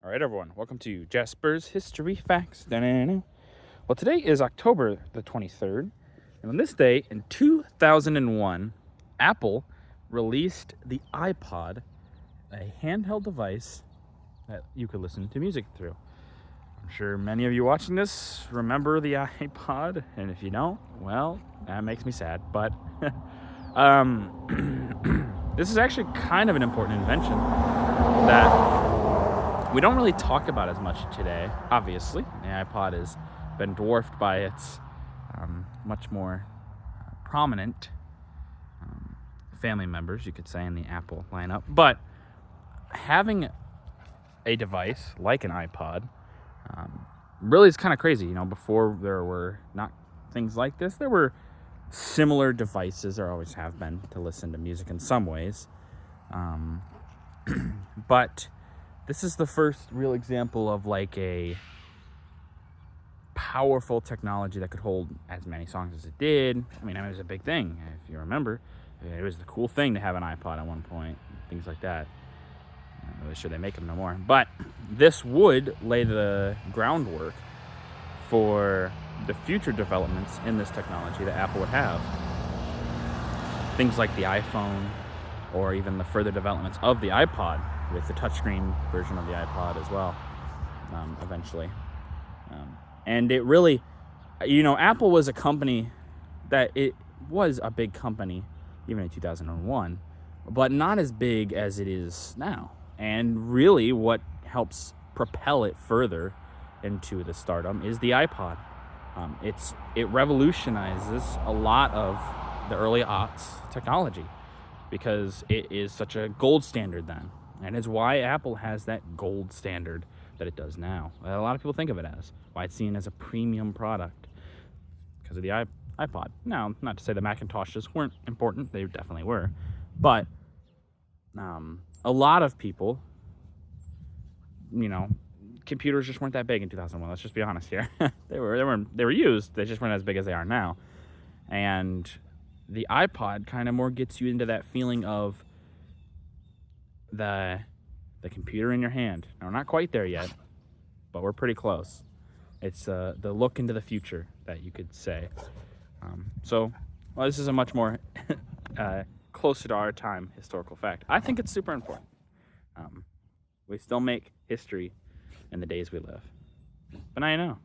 All right, everyone, welcome to Jasper's History Facts. Da-na-na. Well, today is October the 23rd, and on this day in 2001, Apple released the iPod, a handheld device that you could listen to music through. I'm sure many of you watching this remember the iPod, and if you don't, well, that makes me sad, but this is actually kind of an important invention that we don't really talk about as much today. Obviously, the iPod has been dwarfed by its much more prominent family members, you could say, in the Apple lineup. But having a device like an iPod really is kind of crazy. You know, before there were not things like this, there were similar devices, there always have been, to listen to music in some ways. But this is the first real example of like a powerful technology that could hold as many songs as it did. I mean, it was a big thing, if you remember. It was the cool thing to have an iPod at one point, things like that. I'm not really sure they make them no more. But this would lay the groundwork for the future developments in this technology that Apple would have. Things like the iPhone, or even the further developments of the iPod, with the touchscreen version of the iPod as well, eventually. And it really, you know, Apple was a company that it was a big company even in 2001, but not as big as it is now. And really what helps propel it further into the stardom is the iPod. It revolutionizes a lot of the early aughts technology because it is such a gold standard then. And it's why Apple has that gold standard that it does now. A lot of people think of it as. Why it's seen as a premium product. Because of the iPod. Now, not to say the Macintoshes weren't important. They definitely were. But a lot of people, you know, computers just weren't that big in 2001. Let's just be honest here. They were used. They just weren't as big as they are now. And the iPod kind of more gets you into that feeling of the computer in your hand. Now, we're not quite there yet, but we're pretty close. It's the look into the future, that you could say. So this is a much more closer to our time historical fact. I think it's super important. We still make history in the days we live. But now you know.